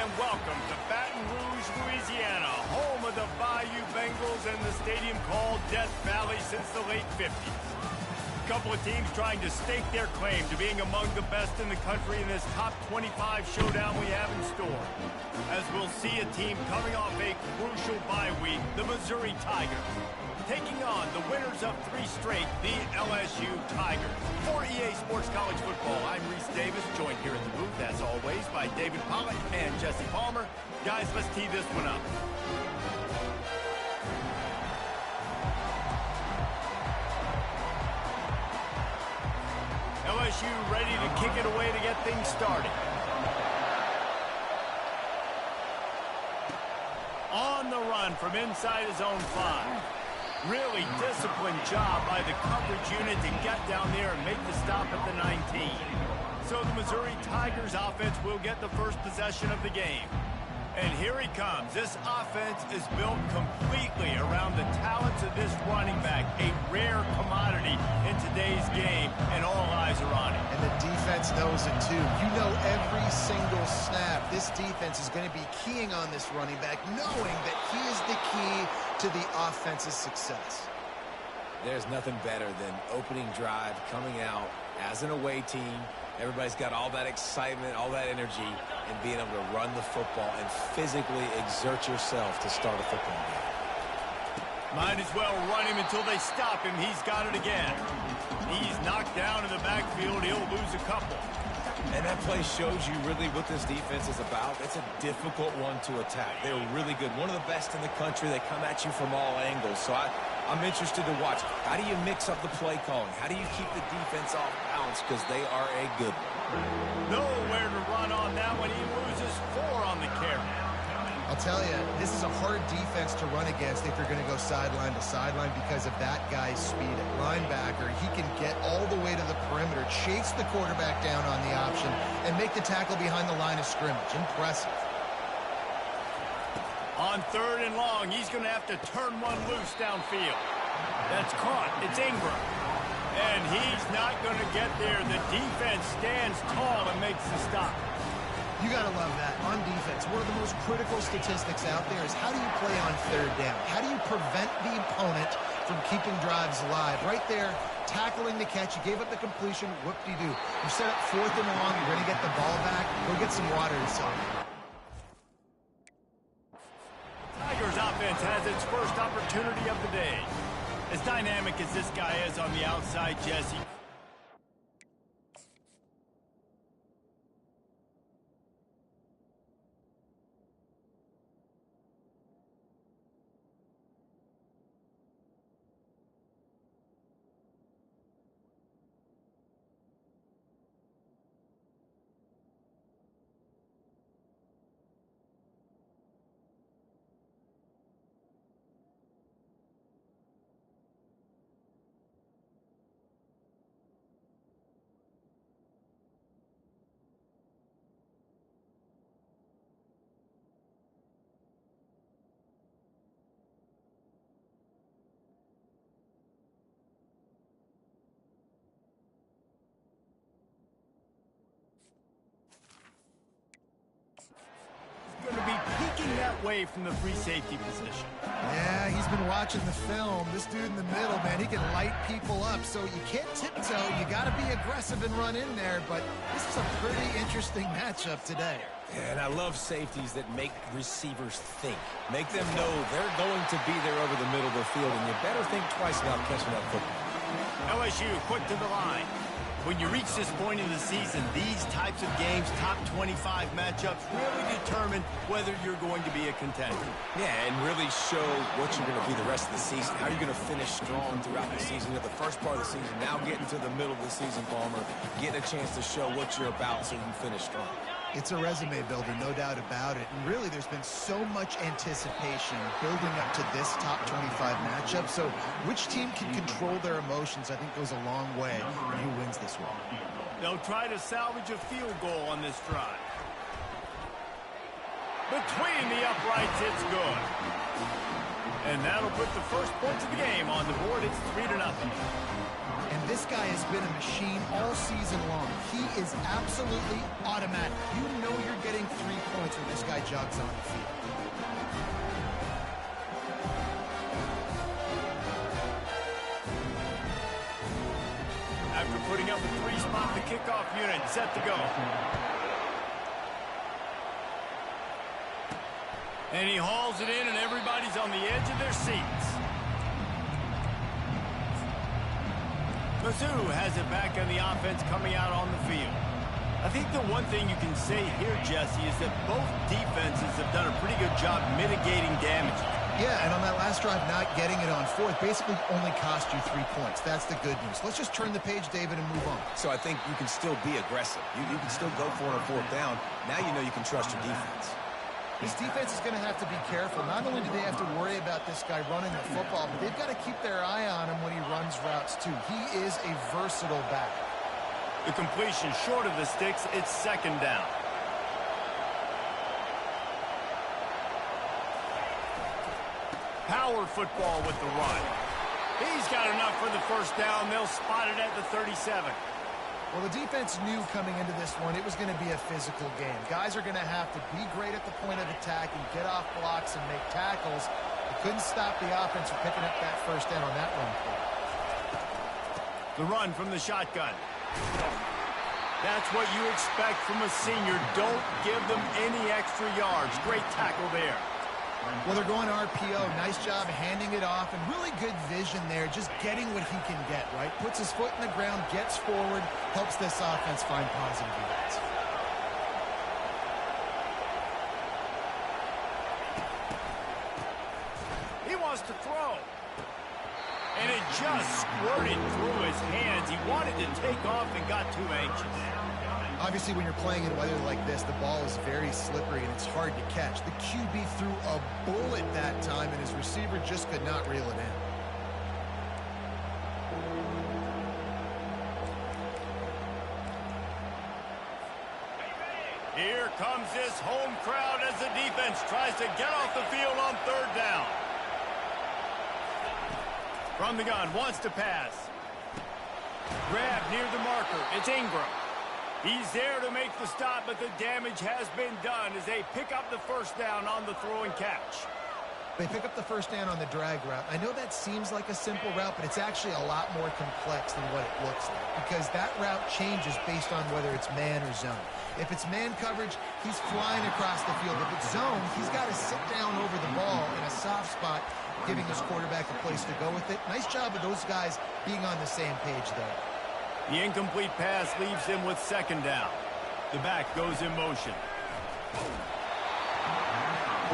and welcome to Baton Rouge, Louisiana, home of the Bayou Bengals and the stadium called Death Valley since the late 50s. A couple of teams trying to stake their claim to being among the best in the country in this top 25 showdown we have in store. As we'll see a team coming off a crucial bye week, the Missouri Tigers, taking on the winners of 3 straight, the LSU Tigers. For EA Sports College Football, I'm Reese Davis, joined here in the booth, as always, by David Pollock and Jesse Palmer. Guys, let's tee this one up. LSU ready to kick it away to get things started. On the run from inside his own 5. Really disciplined job by the coverage unit to get down there and make the stop at the 19. So the Missouri Tigers offense will get the first possession of the game. And here he comes. This offense is built completely around the talents of this running back, a rare commodity in today's game, and all eyes are on it. And the defense knows it too. You know every single snap. This defense is going to be keying on this running back, knowing that he is the key to the offense's success. There's nothing better than opening drive, coming out as an away team. Everybody's got all that excitement, all that energy, and being able to run the football and physically exert yourself to start a football game. Might as well run him until they stop him. He's got it again. He's knocked down in the backfield. He'll lose a couple. And that play shows you really what this defense is about. It's a difficult one to attack. They're really good. One of the best in the country. They come at you from all angles. So I'm interested to watch. How do you mix up the play calling? How do you keep the defense off balance? Because they are a good one. Nowhere to run on that one. He loses 4 on the carry. I'll tell you, this is a hard defense to run against if you're going to go sideline to sideline because of that guy's speed at linebacker. He can get all the way to the perimeter, chase the quarterback down on the option, and make the tackle behind the line of scrimmage. Impressive. On 3rd and long, he's going to have to turn one loose downfield. That's caught. It's Ingram. And he's not going to get there. The defense stands tall and makes the stop. You got to love that. On defense, one of the most critical statistics out there is how do you play on 3rd down? How do you prevent the opponent from keeping drives alive? Right there, tackling the catch. You gave up the completion. Whoop-de-doo. You set up 4th and long. You're going to get the ball back. Go get some water inside. Tigers offense has its first opportunity of the day. As dynamic as this guy is on the outside, Jesse, going to be peeking that way from the free safety position. Yeah, he's been watching the film. This dude in the middle, man, he can light people up. So you can't tiptoe. You got to be aggressive and run in there. But this is a pretty interesting matchup today. And I love safeties that make receivers think. Make them know they're going to be there over the middle of the field, and you better think twice about catching that football. LSU quick to the line. When you reach this point in the season, these types of games, top 25 matchups, really determine whether you're going to be a contender. Yeah, and really show what you're going to be the rest of the season. How you're going to finish strong throughout the season. At the first part of the season, now getting to the middle of the season, Palmer, getting a chance to show what you're about so you can finish strong. It's a resume builder, no doubt about it. And really, there's been so much anticipation building up to this top 25 matchup. So which team can control their emotions, I think, goes a long way in who wins this one. They'll try to salvage a field goal on this drive. Between the uprights, it's good. And that'll put the first points of the game on the board. It's 3-0. And this guy has been a machine all season long. He is absolutely automatic. You know you're getting 3 points when this guy jogs on the field. After putting up a 3-spot, the kickoff unit set to go. And he hauls it in, and everybody's on the edge of their seats. Mizzou has it back on the offense coming out on the field. I think the one thing you can say here, Jesse, is that both defenses have done a pretty good job mitigating damage. Yeah, and on that last drive, not getting it on fourth basically only cost you 3 points. That's the good news. Let's just turn the page, David, and move on. So I think you can still be aggressive. You can still go for it on fourth down. Now you know you can trust your defense. This defense is going to have to be careful. Not only do they have to worry about this guy running the football, but they've got to keep their eye on him when he runs routes, too. He is a versatile back. The completion short of the sticks. It's 2nd down. Power football with the run. He's got enough for the first down. They'll spot it at the 37. Well, the defense knew coming into this one it was going to be a physical game. Guys are going to have to be great at the point of attack and get off blocks and make tackles. They couldn't stop the offense from picking up that first down on that run play. The run from the shotgun. That's what you expect from a senior. Don't give them any extra yards. Great tackle there. Well, they're going RPO. Nice job handing it off, and really good vision there, just getting what he can get, right? Puts his foot in the ground, gets forward, helps this offense find positive yards. He wants to throw. And it just squirted through his hands. He wanted to take off and got too anxious. Obviously, when you're playing in weather like this, the ball is very slippery and it's hard to catch. The QB threw a bullet that time, and his receiver just could not reel it in. Here comes this home crowd as the defense tries to get off the field on 3rd down. From the gun, wants to pass. Grab near the marker. It's Ingram. He's there to make the stop, but the damage has been done as they pick up the first down on the throw and catch. They pick up the first down on the drag route. I know that seems like a simple route, but it's actually a lot more complex than what it looks like, because that route changes based on whether it's man or zone. If it's man coverage, he's flying across the field. If it's zone, he's got to sit down over the ball in a soft spot, giving his quarterback a place to go with it. Nice job of those guys being on the same page, though. The incomplete pass leaves him with 2nd down. The back goes in motion.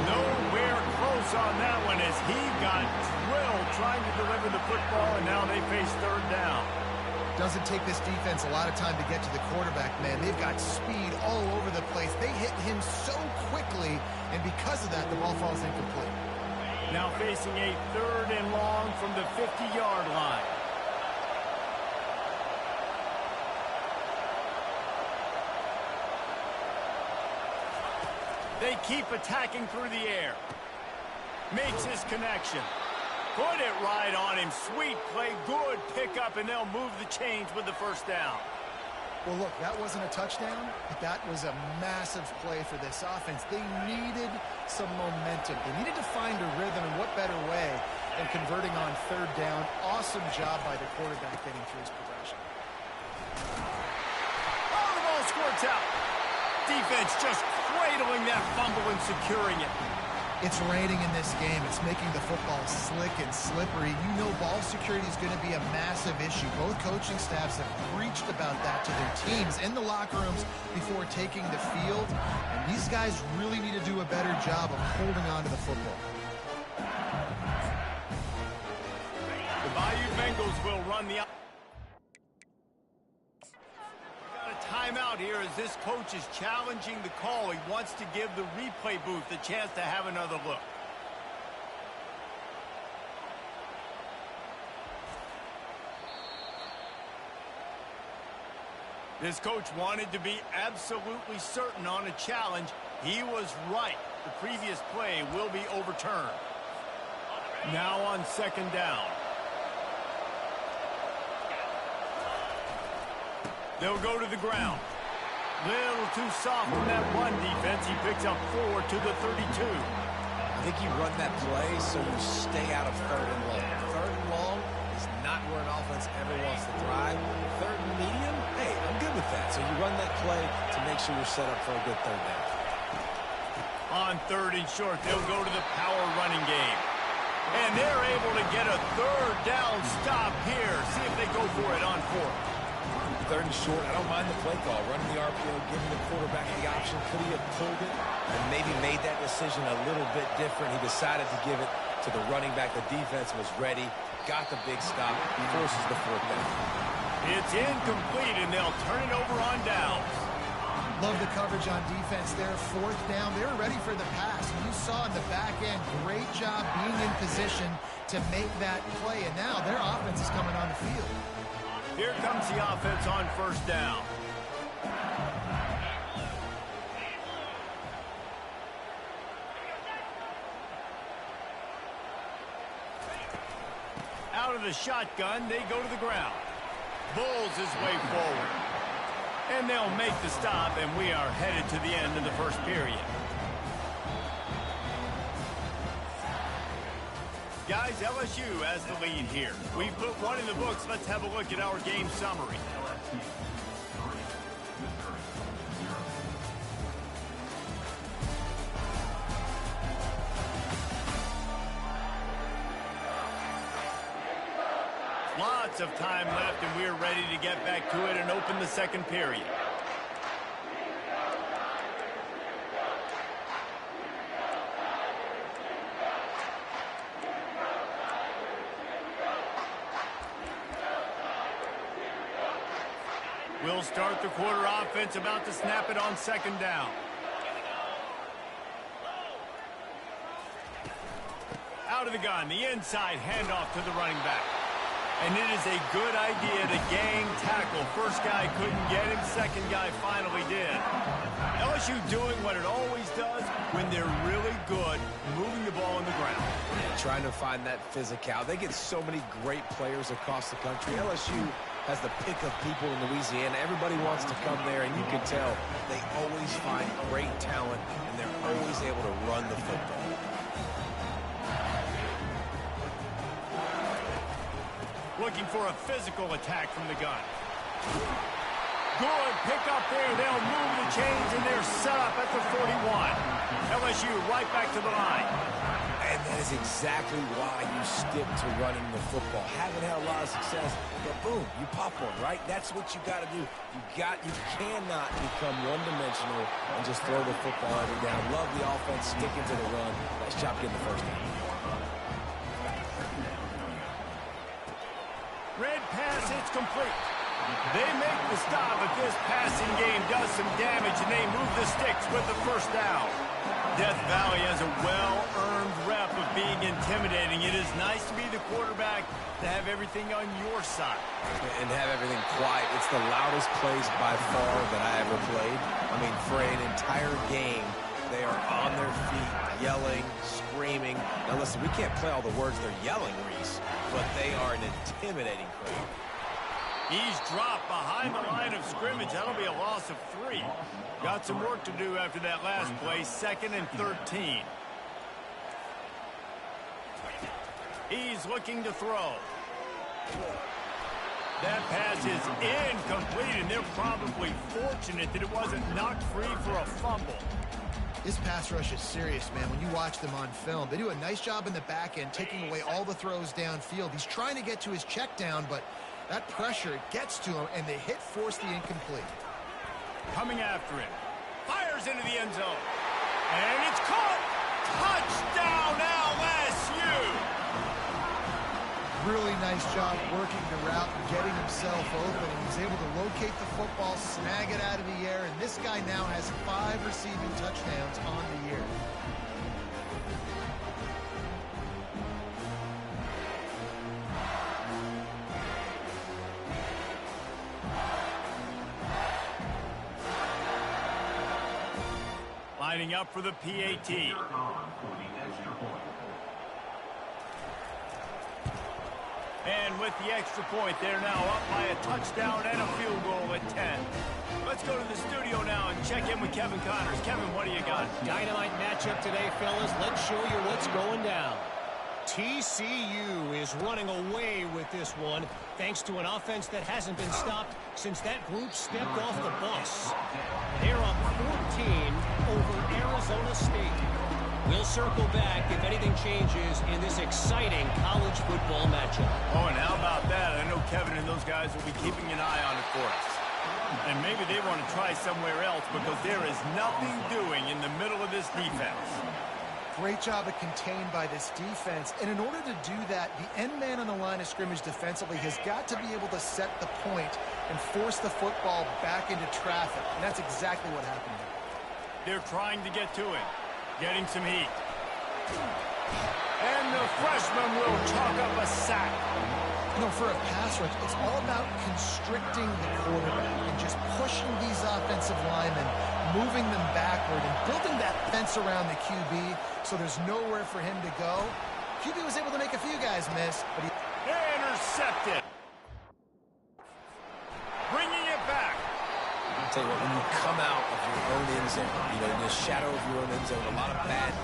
Nowhere close on that one as he got drilled trying to deliver the football, and now they face 3rd down. Doesn't take this defense a lot of time to get to the quarterback, man. They've got speed all over the place. They hit him so quickly, and because of that, the ball falls incomplete. Now facing a 3rd and long from the 50-yard line. They keep attacking through the air. Makes his connection. Put it right on him. Sweet play. Good pickup, and they'll move the chains with the first down. Well, look, that wasn't a touchdown, but that was a massive play for this offense. They needed some momentum. They needed to find a rhythm, and what better way than converting on 3rd down. Awesome job by the quarterback getting through his progression. Oh, the ball squirts out. Defense just cradling that fumble and securing it. It's raining in this game. It's making the football slick and slippery. You know ball security is going to be a massive issue. Both coaching staffs have preached about that to their teams in the locker rooms before taking the field. And these guys really need to do a better job of holding on to the football. The Bayou Bengals will run the... Timeout here as this coach is challenging the call. He wants to give the replay booth a chance to have another look. This coach wanted to be absolutely certain on a challenge. He was right. The previous play will be overturned. Now on second down. They'll go to the ground. Little too soft on that run defense. He picks up 4 to the 32. I think you run that play so you stay out of third and long. Third and long is not where an offense ever wants to drive. Third and medium, hey, I'm good with that. So you run that play to make sure you're set up for a good third down. On third and short, they'll go to the power running game. And they're able to get a third down stop here. See if they go for it on fourth. Third and short, I don't mind the play call. Running the RPO, giving the quarterback the option. Could he have pulled it and maybe made that decision a little bit different? He decided to give it to the running back. The defense was ready, got the big stop, forces the fourth down. It's incomplete, and they'll turn it over on downs. Love the coverage on defense there. Fourth down. They were ready for the pass. You saw in the back end, great job being in position to make that play. And now their offense is coming on the field. Here comes the offense on first down. Out of the shotgun, they go to the ground. Bulls his way forward. And they'll make the stop, and we are headed to the end of the first period. Guys, LSU has the lead here. We've put one in the books. Let's have a look at our game summary. Lots of time left, and we're ready to get back to it and open the second period. We'll start the quarter offense, about to snap it on second down. Out of the gun, the inside handoff to the running back. And it is a good idea to gang tackle. First guy couldn't get him, second guy finally did. LSU doing what it always does when they're really good, moving the ball on the ground. Yeah, trying to find that physical. They get so many great players across the country. LSU has the pick of people in Louisiana. Everybody wants to come there, and you can tell they always find great talent, and they're always able to run the football. Looking for a physical attack from the gun. Good pick up there. They'll move the chains, and they're set up at the 41. LSU right back to the line. And that is exactly why you stick to running the football. Haven't had a lot of success, but boom, you pop one, right? That's what you got to do. You cannot become one-dimensional and just throw the football every down. Love the offense, sticking to the run. Nice job getting the first down. Red pass, it's complete. They make the stop, but this passing game does some damage, and they move the sticks with the first down. Death Valley has a well-earned rep of being intimidating. It is nice to be the quarterback, to have everything on your side. And have everything quiet. It's the loudest place by far that I ever played. I mean, for an entire game, they are on their feet, yelling, screaming. Now listen, we can't play all the words they're yelling, Reese, but they are an intimidating crowd. He's dropped behind the line of scrimmage. That'll be a loss of 3. Got some work to do after that last play. 2nd and 13. He's looking to throw. That pass is incomplete, and they're probably fortunate that it wasn't knocked free for a fumble. This pass rush is serious, man. When you watch them on film, they do a nice job in the back end, taking away all the throws downfield. He's trying to get to his check down, but that pressure gets to him, and the hit forced the incomplete. Coming after him. Fires into the end zone. And it's caught. Touchdown, LSU. Really nice job working the route and getting himself open. And he's able to locate the football, snag it out of the air, and this guy now has 5 receiving touchdowns on the year. Lining up for the PAT. And with the extra point, they're now up by a touchdown and a field goal at 10. Let's go to the studio now and check in with Kevin Connors. Kevin, what do you got? Dynamite matchup today, fellas. Let's show you what's going down. TCU is running away with this one, thanks to an offense that hasn't been stopped since that group stepped off the bus. They're up 14 over Arizona State. We'll circle back if anything changes in this exciting college football matchup. Oh, and how about that? I know Kevin and those guys will be keeping an eye on it for us. And maybe they want to try somewhere else because there is nothing doing in the middle of this defense. Great job of contained by this defense. And in order to do that, the end man on the line of scrimmage defensively has got to be able to set the point and force the football back into traffic. And that's exactly what happened there. They're trying to get to him. Getting some heat. And the freshman will chalk up a sack. You know, for a pass rush, it's all about constricting the quarterback and just pushing these offensive linemen, moving them backward and building that fence around the QB so there's nowhere for him to go. QB was able to make a few guys miss, but he... Intercepted. Bringing it back. I'll tell you what, when you come out of your own end zone, you know, in the shadow of your own end zone, a lot of bad...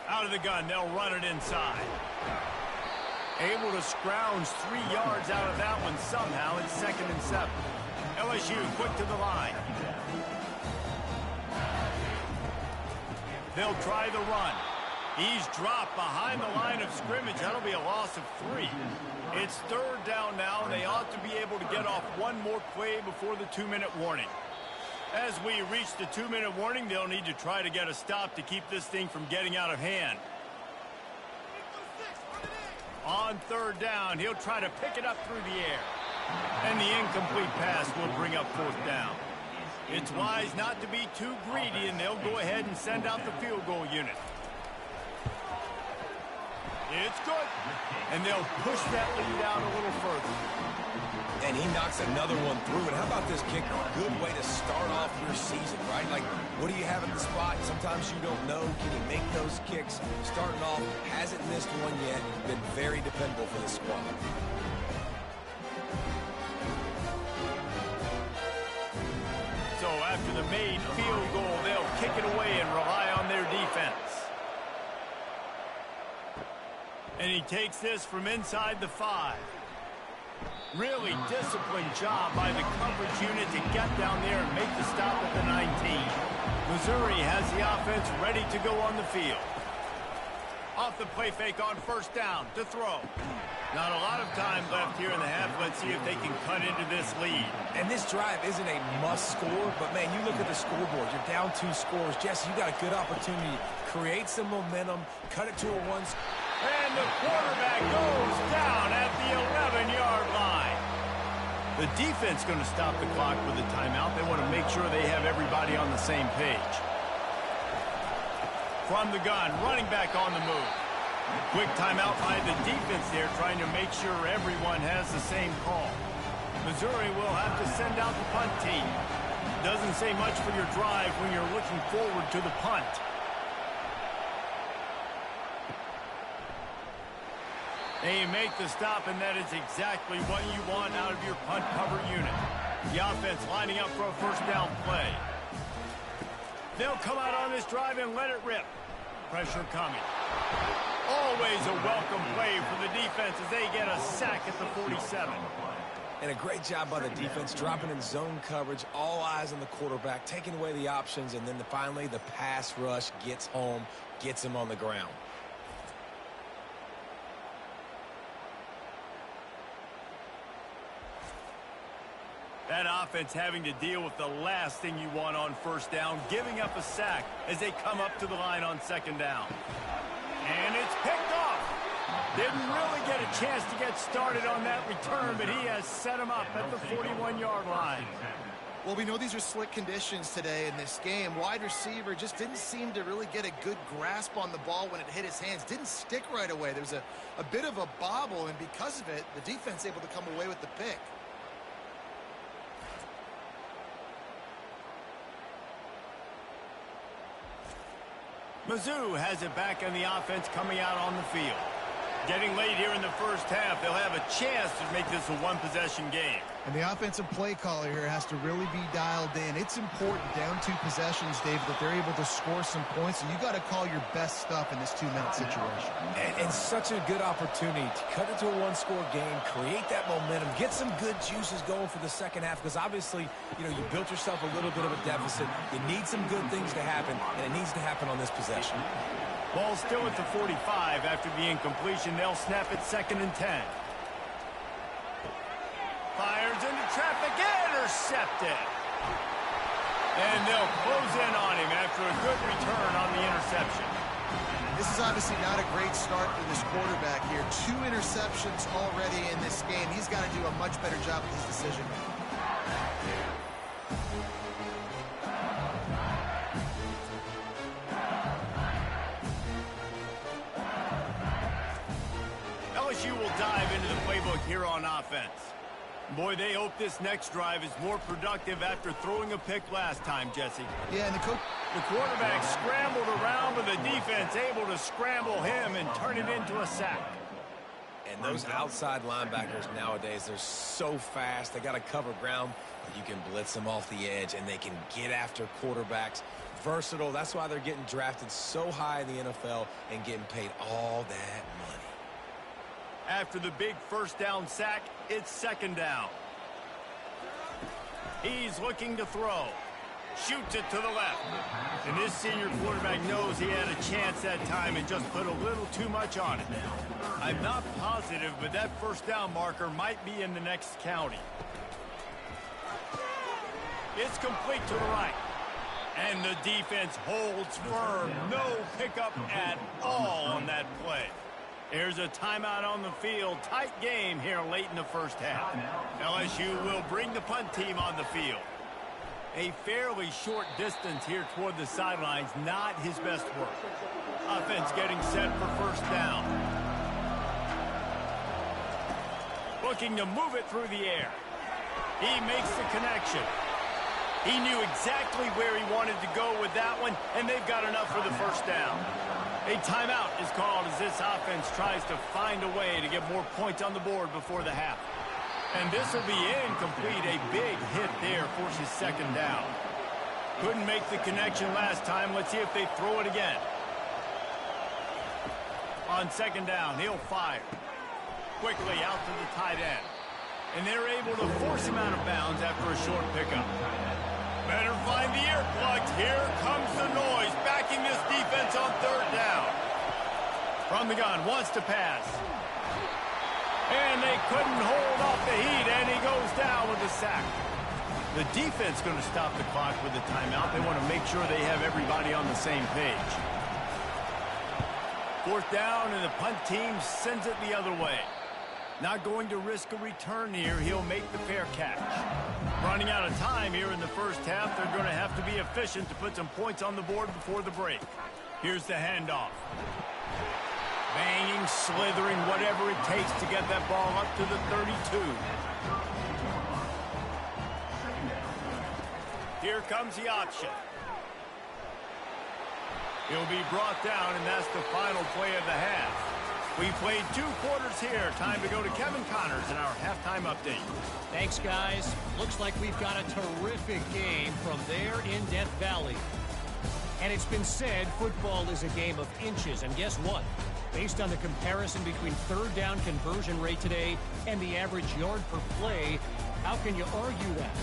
Out of the gun, they'll run it inside. Able to scrounge 3 yards out of that one somehow. It's 2nd and 7. LSU quick to the line. They'll try the run. He's dropped behind the line of scrimmage. That'll be a loss of 3. It's 3rd down now, and they ought to be able to get off one more play before the 2-minute warning. As we reach the 2-minute warning, they'll need to try to get a stop to keep this thing from getting out of hand. On 3rd down, he'll try to pick it up through the air. And the incomplete pass will bring up 4th down. It's wise not to be too greedy, and they'll go ahead and send out the field goal unit. It's good. And they'll push that lead out a little further. And he knocks another one through. And how about this kick? A good way to start off your season, right? Like, what do you have in the spot? Sometimes you don't know. Can he make those kicks? Starting off, hasn't missed one yet. Been very dependable for the squad. So after the made field goal, they'll kick it away and rely on their defense. And he takes this from inside the 5. Really disciplined job by the coverage unit to get down there and make the stop at the 19. Missouri has the offense ready to go on the field. Off the play fake on 1st down to throw. Not a lot of time left here in the half. Let's see if they can cut into this lead. And this drive isn't a must score, but man, you look at the scoreboard. You're down 2 scores. Jesse, you got a good opportunity. Create some momentum. Cut it to a 1. And the quarterback goes down at the 11-yard line. The defense going to stop the clock with a timeout. They want to make sure they have everybody on the same page. From the gun, running back on the move. Quick timeout by the defense there, trying to make sure everyone has the same call. Missouri will have to send out the punt team. Doesn't say much for your drive when you're looking forward to the punt. They make the stop, and that is exactly what you want out of your punt cover unit. The offense lining up for a 1st down play. They'll come out on this drive and let it rip. Pressure coming. Always a welcome play for the defense as they get a sack at the 47. And a great job by the defense, dropping in zone coverage, all eyes on the quarterback, taking away the options, and then finally the pass rush gets home, gets him on the ground. That offense having to deal with the last thing you want on 1st down, giving up a sack as they come up to the line on 2nd down. And it's picked off. Didn't really get a chance to get started on that return, but he has set him up at the 41-yard line. Well, we know these are slick conditions today in this game. Wide receiver just didn't seem to really get a good grasp on the ball when it hit his hands. Didn't stick right away. There was a bit of a bobble, and because of it, the defense able to come away with the pick. Mizzou has it back on the offense coming out on the field. Getting late here in the first half, they'll have a chance to make this a one-possession game. And the offensive play caller here has to really be dialed in. It's important down 2 possessions, David, that they're able to score some points, and you got to call your best stuff in this 2-minute situation. And such a good opportunity to cut into a one-score game, create that momentum, get some good juices going for the second half, because obviously, you know, you built yourself a little bit of a deficit. You need some good things to happen, and it needs to happen on this possession. Ball still at the 45 after the incompletion. They'll snap it 2nd and 10. Fires into traffic, intercepted. And they'll close in on him after a good return on the interception. This is obviously not a great start for this quarterback here. 2 interceptions already in this game. He's got to do a much better job with his decision-making. LSU will dive into the playbook here on offense. Boy, they hope this next drive is more productive after throwing a pick last time, Jesse. Yeah, and the quarterback scrambled around, but the defense able to scramble him and turn it into a sack. And those outside linebackers nowadays, they're so fast. They got to cover ground. You can blitz them off the edge, and they can get after quarterbacks. Versatile. That's why they're getting drafted so high in the NFL and getting paid all that money. After the big first down sack, it's 2nd down. He's looking to throw. Shoots it to the left. And this senior quarterback knows he had a chance that time and just put a little too much on it. I'm not positive, but that first down marker might be in the next county. It's complete to the right. And the defense holds firm. No pickup at all on that play. There's a timeout on the field. Tight game here late in the first half. LSU will bring the punt team on the field. A fairly short distance here toward the sidelines, not his best work. Offense getting set for first down. Looking to move it through the air. He makes the connection. He knew exactly where he wanted to go with that one, and they've got enough for the first down. A timeout is called as this offense tries to find a way to get more points on the board before the half. And this will be incomplete. A big hit there forces 2nd down. Couldn't make the connection last time. Let's see if they throw it again. On 2nd down, he'll fire. Quickly out to the tight end. And they're able to force him out of bounds after a short pickup. Better find the earplugs. Here comes the noise, backing this defense on 3rd down. From the gun, wants to pass. And they couldn't hold off the heat, and he goes down with a sack. The defense going to stop the clock with a timeout. They want to make sure they have everybody on the same page. 4th down, and the punt team sends it the other way. Not going to risk a return here. He'll make the fair catch. Running out of time here in the first half. They're going to have to be efficient to put some points on the board before the break. Here's the handoff. Banging, slithering, whatever it takes to get that ball up to the 32. Here comes the option. He'll be brought down, and that's the final play of the half. We played 2 quarters here. Time to go to Kevin Connors in our halftime update. Thanks, guys. Looks like we've got a terrific game from there in Death Valley. And it's been said football is a game of inches. And guess what? Based on the comparison between 3rd down conversion rate today and the average yard per play, how can you argue that?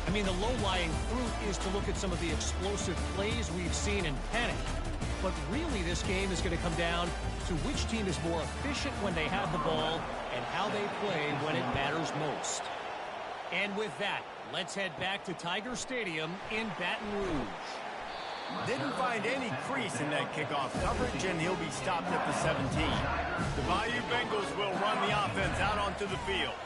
I mean, the low-lying fruit is to look at some of the explosive plays we've seen in panic. But really, this game is going to come down to which team is more efficient when they have the ball and how they play when it matters most. And with that, let's head back to Tiger Stadium in Baton Rouge. Didn't find any crease in that kickoff coverage, and he'll be stopped at the 17. The Bayou Bengals will run the offense out onto the field.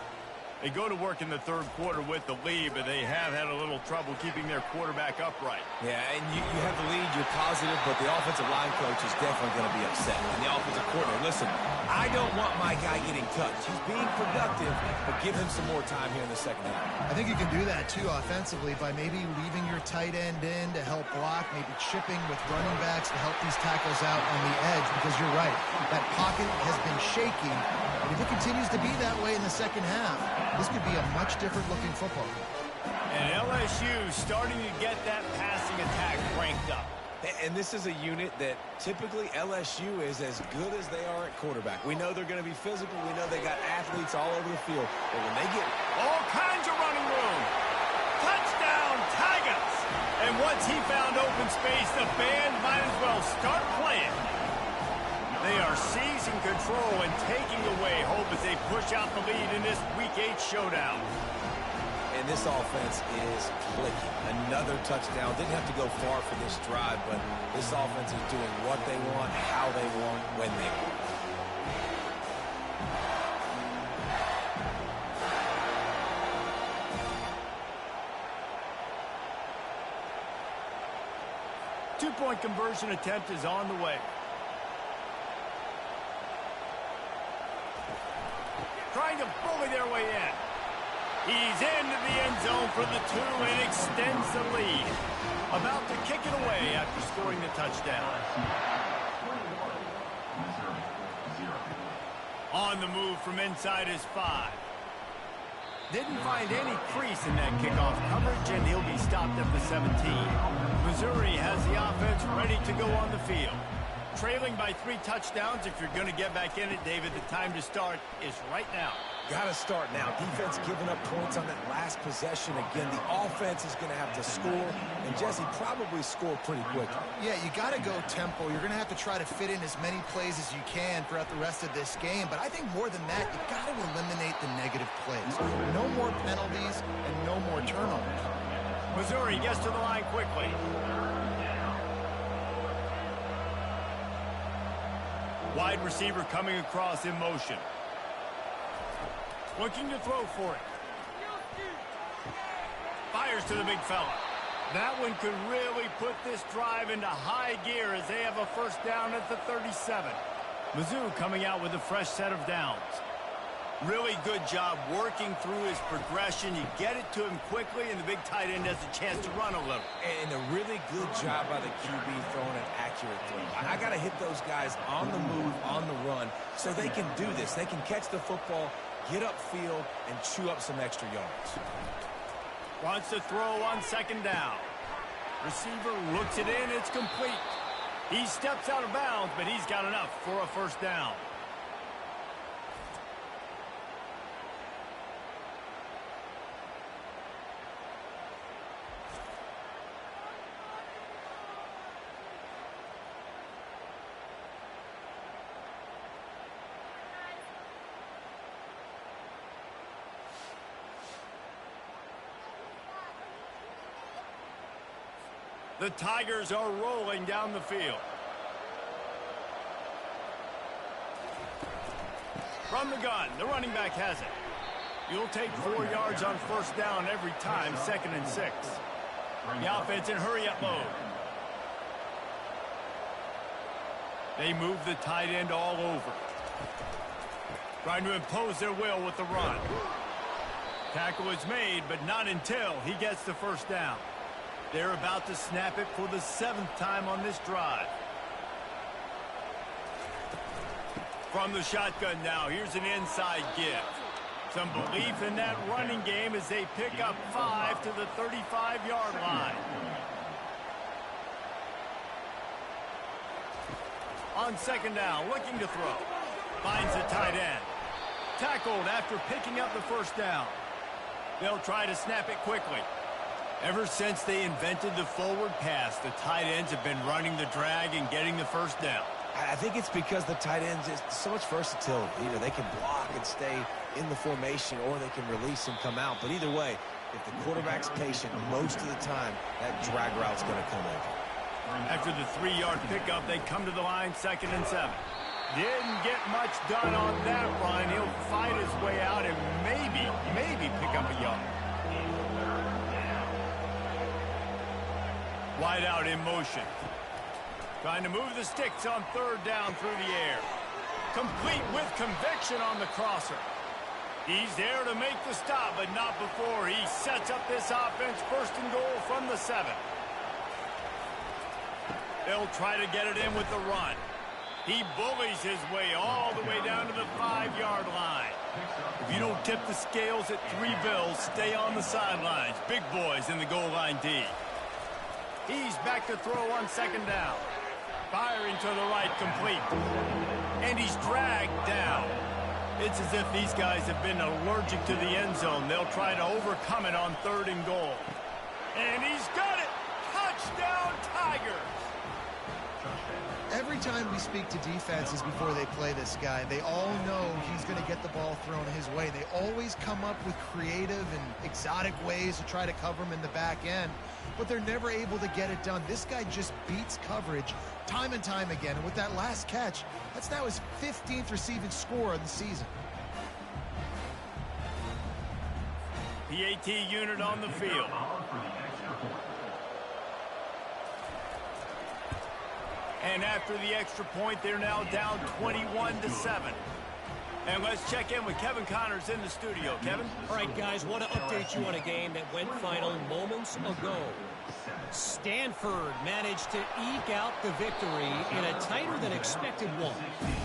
They go to work in the third quarter with the lead, but they have had a little trouble keeping their quarterback upright. Yeah, and you have the lead, you're positive, but the offensive line coach is definitely going to be upset. And the offensive coordinator, listen, I don't want my guy getting touched. He's being productive, but give him some more time here in the second half. I think you can do that, too, offensively, by maybe leaving your tight end in to help block, maybe chipping with running backs to help these tackles out on the edge, because you're right, that pocket has been shaky. And if it continues to be that way in the second half, this could be a much different-looking football. And LSU starting to get that passing attack cranked up. And this is a unit that typically LSU is as good as they are at quarterback. We know they're going to be physical. We know they got athletes all over the field. But when they get all kinds of running room. Touchdown, Tigers! And once he found open space, the band might as well start playing. They are seizing control and taking away hope as they push out the lead in this Week 8 showdown. And this offense is clicking. Another touchdown. Didn't have to go far for this drive, but this offense is doing what they want, how they want, when they want. Two-point conversion attempt is on the way. Trying to bully their way in. He's into the end zone for the 2 and extends the lead. About to kick it away after scoring the touchdown. On the move from inside his 5. Didn't find any crease in that kickoff coverage, and he'll be stopped at the 17. Missouri has the offense ready to go on the field. Trailing by 3 touchdowns. If you're going to get back in it, David, the time to start is right now. Got to start now. Defense giving up points on that last possession. Again, the offense is going to have to score, and Jesse probably score pretty quickly. Yeah, you got to go tempo. You're going to have to try to fit in as many plays as you can throughout the rest of this game. But I think more than that, you've got to eliminate the negative plays. No more penalties and no more turnovers. Missouri gets to the line quickly. Wide receiver coming across in motion. Looking to throw for it. Fires to the big fella. That one could really put this drive into high gear as they have a first down at the 37. Mizzou coming out with a fresh set of downs. Really good job working through his progression. You get it to him quickly, and the big tight end has a chance to run a little. And a really good job by the QB throwing an accurate throw. I got to hit those guys on the move, on the run, so they can do this. They can catch the football, get upfield, and chew up some extra yards. Wants to throw on second down. Receiver looks it in. It's complete. He steps out of bounds, but he's got enough for a first down. The Tigers are rolling down the field. From the gun, the running back has it. You'll take 4 yards on first down every time, 2nd and 6. The offense in hurry-up mode. They move the tight end all over. Trying to impose their will with the run. Tackle is made, but not until he gets the first down. They're about to snap it for the 7th time on this drive. From the shotgun now, here's an inside give. Some belief in that running game as they pick up 5 to the 35-yard line. On second down, looking to throw. Finds the tight end. Tackled after picking up the first down. They'll try to snap it quickly. Ever since they invented the forward pass, the tight ends have been running the drag and getting the first down. I think it's because the tight ends is so much versatility. Either they can block and stay in the formation, or they can release and come out. But either way, if the quarterback's patient, most of the time, that drag route's going to come over. After the 3-yard pickup, they come to the line, 2nd and 7. Didn't get much done on that run. He'll fight his way out and maybe pick up a yard. Wide out in motion. Trying to move the sticks on third down through the air. Complete with conviction on the crosser. He's there to make the stop, but not before he sets up this offense. First and goal from the 7. They'll try to get it in with the run. He bullies his way all the way down to the 5-yard line. If you don't tip the scales at 3 bills, stay on the sidelines. Big boys in the goal line D. He's back to throw on second down. Firing to the right, complete. And he's dragged down. It's as if these guys have been allergic to the end zone. They'll try to overcome it on third and goal. And he's got it! Touchdown, Tigers! Every time we speak to defenses before they play this guy, they all know he's going to get the ball thrown his way. They always come up with creative and exotic ways to try to cover him in the back end, but they're never able to get it done. This guy just beats coverage time and time again. And with that last catch, that's now his 15th receiving score of the season. PAT unit on the field. And after the extra point, they're now down 21-7. And let's check in with Kevin Connors in the studio. Kevin? All right, guys, want to update you on a game that went final moments ago. Stanford managed to eke out the victory in a tighter than expected one.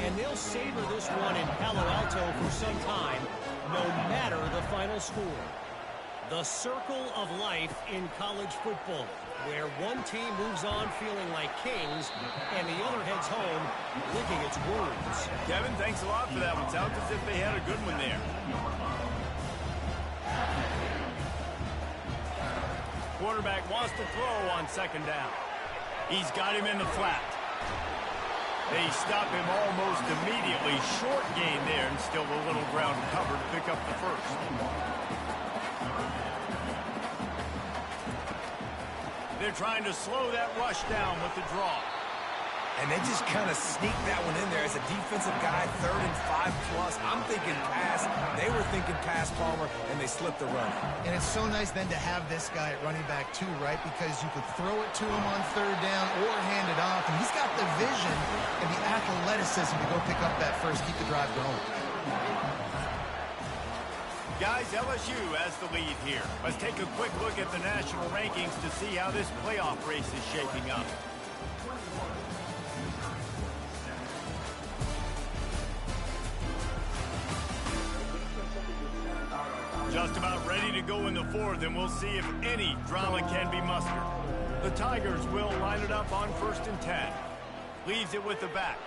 And they'll savor this one in Palo Alto for some time, no matter the final score. The circle of life in college football, where one team moves on feeling like kings and the other heads home licking its wounds. Kevin, thanks a lot for that one. Sounds as if they had a good one there. Quarterback wants to throw on second down. He's got him in the flat. They stop him almost immediately. Short gain there and still a little ground to cover to pick up the first. They're trying to slow that rush down with the draw. And they just kind of sneak that one in there as a defensive guy, 3rd and 5+. I'm thinking pass. They were thinking pass, Palmer, and they slipped the run. And it's so nice then to have this guy at running back too, right? Because you could throw it to him on third down or hand it off. And he's got the vision and the athleticism to go pick up that first, keep the drive going. Guys, LSU has the lead here. Let's take a quick look at the national rankings to see how this playoff race is shaping up. Just about ready to go in the 4th, and we'll see if any drama can be mustered. The Tigers will line it up on 1st and 10. Leaves it with the back.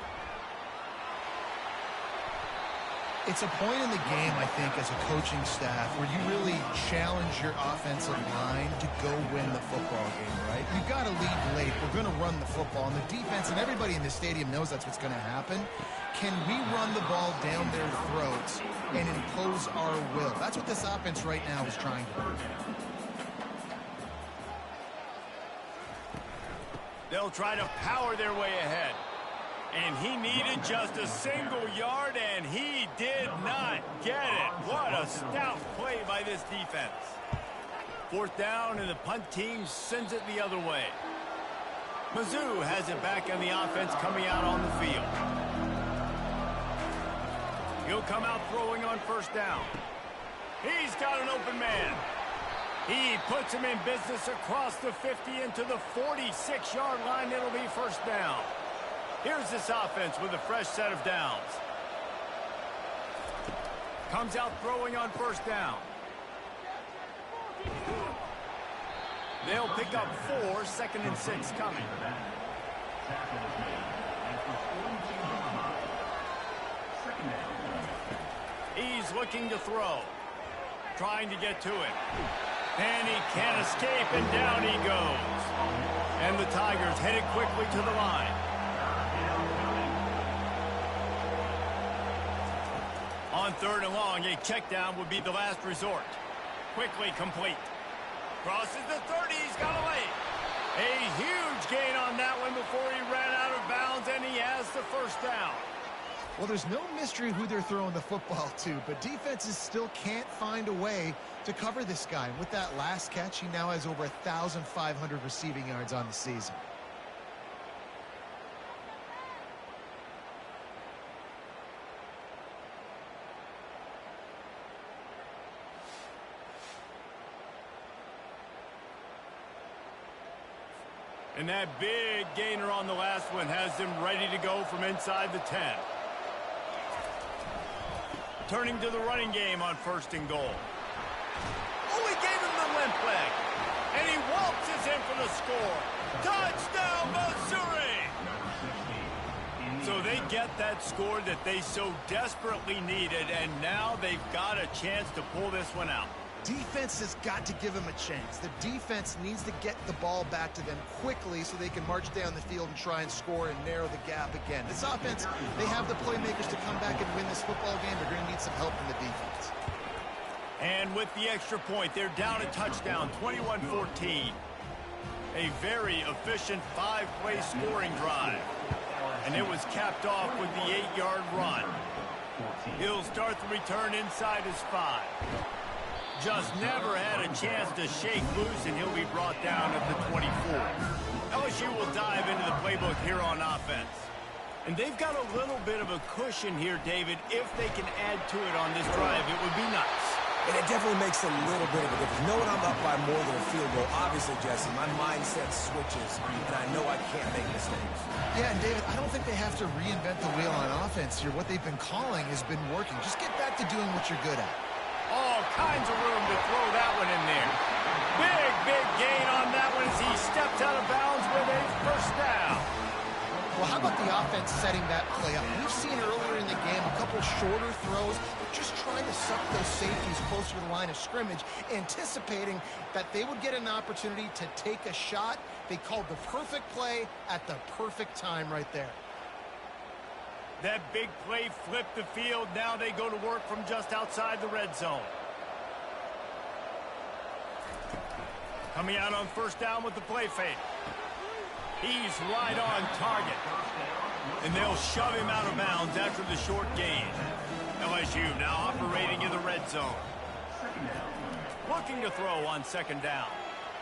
It's a point in the game, I think, as a coaching staff where you really challenge your offensive line to go win the football game, right? You've got to lead late. We're going to run the football. And the defense and everybody in the stadium knows that's what's going to happen. Can we run the ball down their throats and impose our will? That's what this offense right now is trying to do. They'll try to power their way ahead. And he needed just a single yard, and he did not get it. What a stout play by this defense. 4th down, and the punt team sends it the other way. Mizzou has it back on the offense coming out on the field. He'll come out throwing on 1st down. He's got an open man. He puts him in business across the 50 into the 46-yard line. It'll be 1st down. Here's this offense with a fresh set of downs. Comes out throwing on 1st down. They'll pick up 4, 2nd and 6 coming. He's looking to throw. Trying to get to it. And he can't escape, and down he goes. And the Tigers headed quickly to the line. On 3rd and long, a check down would be the last resort. Quickly complete. Crosses the 30, he's got a lane. A huge gain on that one before he ran out of bounds, and he has the 1st down. Well, there's no mystery who they're throwing the football to, but defenses still can't find a way to cover this guy. And with that last catch, he now has over 1,500 receiving yards on the season. And that big gainer on the last one has them ready to go from inside the 10. Turning to the running game on 1st and goal. Oh, he gave him the limp leg. And he waltzes in for the score. Touchdown, Missouri! So they get that score that they so desperately needed, and now they've got a chance to pull this one out. Defense has got to give them a chance. The defense needs to get the ball back to them quickly so they can march down the field and try and score and narrow the gap again. This offense, they have the playmakers to come back and win this football game. They're going to need some help from the defense. And with the extra point, they're down a touchdown, 21-14. A very efficient 5-play scoring drive. And it was capped off with the 8-yard run. He'll start the return inside his 5. Just never had a chance to shake loose, and he'll be brought down at the 24. LSU will dive into the playbook here on offense. And they've got a little bit of a cushion here, David. If they can add to it on this drive, it would be nice. And it definitely makes a little bit of a difference. Knowing I'm up by more than a field goal, obviously, Jesse, my mindset switches, and I know I can't make mistakes. Yeah, and David, I don't think they have to reinvent the wheel on offense here. What they've been calling has been working. Just get back to doing what you're good at. All kinds of room to throw that one in there. Big gain on that one as he stepped out of bounds with a 1st down. Well, how about the offense setting that play up? We've seen earlier in the game a couple shorter throws, but just trying to suck those safeties closer to the line of scrimmage, anticipating that they would get an opportunity to take a shot. They called the perfect play at the perfect time right there. That big play flipped the field. Now they go to work from just outside the red zone. Coming out on 1st down with the play fake. He's right on target. And they'll shove him out of bounds after the short gain. LSU now operating in the red zone. Looking to throw on 2nd down.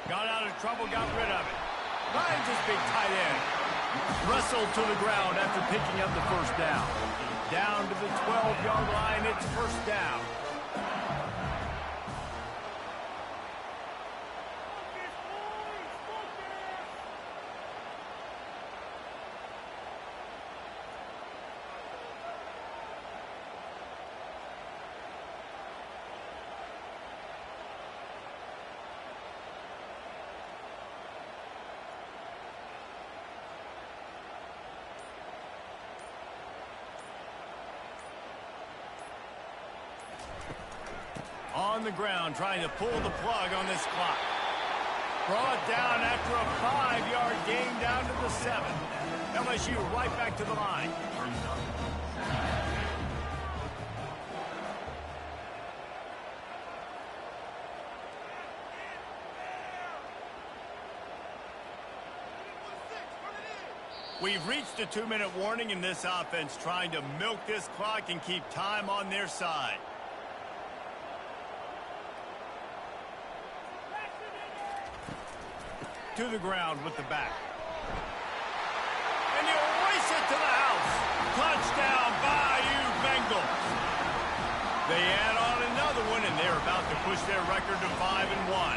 Got out of trouble, got rid of it. Finds his big tight end. Wrestled to the ground after picking up the 1st down. Down to the 12-yard line, it's 1st down. On the ground, trying to pull the plug on this clock. Brought down after a 5-yard gain down to the 7. LSU right back to the line. We've reached a 2-minute warning in this offense, trying to milk this clock and keep time on their side. To the ground with the back. And he'll race it to the house. Touchdown, Bayou Bengals. They add on another one, and they're about to push their record to 5-1.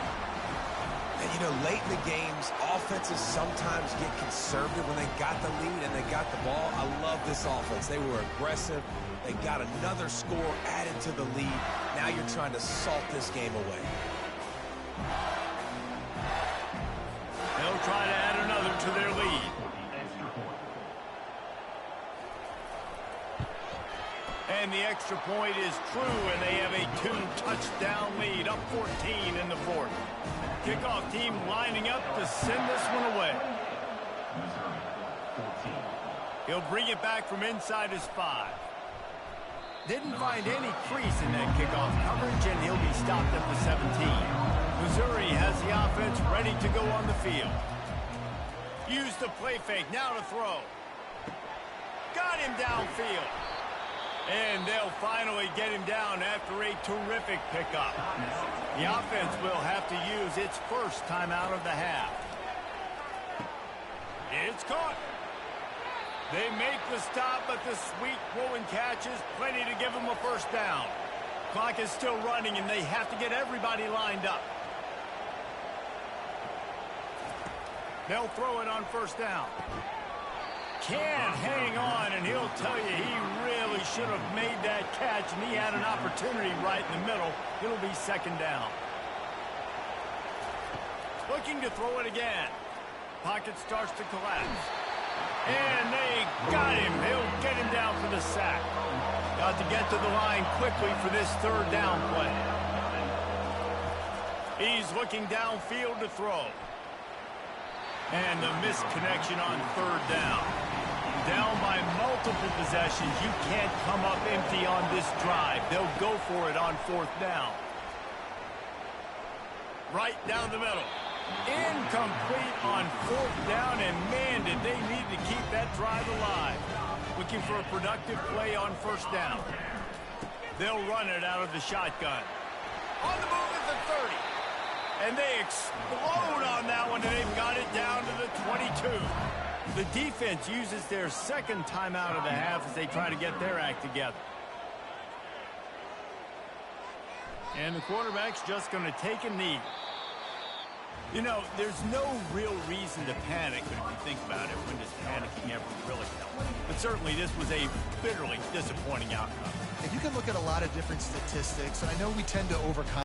And, you know, late in the games, offenses sometimes get conservative when they got the lead and they got the ball. I love this offense. They were aggressive. They got another score added to the lead. Now you're trying to salt this game away. They'll try to add another to their lead. And the extra point is true, and they have a 2-touchdown lead, up 14 in the 4th. Kickoff team lining up to send this one away. He'll bring it back from inside his 5. Didn't find any crease in that kickoff coverage, and he'll be stopped at the 17. Missouri has the offense ready to go on the field. Use the play fake, now to throw. Got him downfield. And they'll finally get him down after a terrific pickup. The offense will have to use its first timeout of the half. It's caught. They make the stop, but the sweet throwing catch is plenty to give them a first down. Clock is still running, and they have to get everybody lined up. They'll throw it on first down. Can't hang on, and he'll tell you he really should have made that catch, and he had an opportunity right in the middle. It'll be second down. Looking to throw it again. Pocket starts to collapse. And they got him. They'll get him down for the sack. Got to get to the line quickly for this third down play. He's looking downfield to throw. And the missed connection on third down. Down by multiple possessions. You can't come up empty on this drive. They'll go for it on fourth down. Right down the middle. Incomplete on fourth down, and man, did they need to keep that drive alive. Looking for a productive play on first down. They'll run it out of the shotgun. On the move at the 30. And they explode on that one, and they've got it down to the 22. The defense uses their second timeout of the half as they try to get their act together. And the quarterback's just going to take a knee. You know, there's no real reason to panic, but if you think about it, when does panicking ever really help? But certainly this was a bitterly disappointing outcome. And you can look at a lot of different statistics, and I know we tend to overcome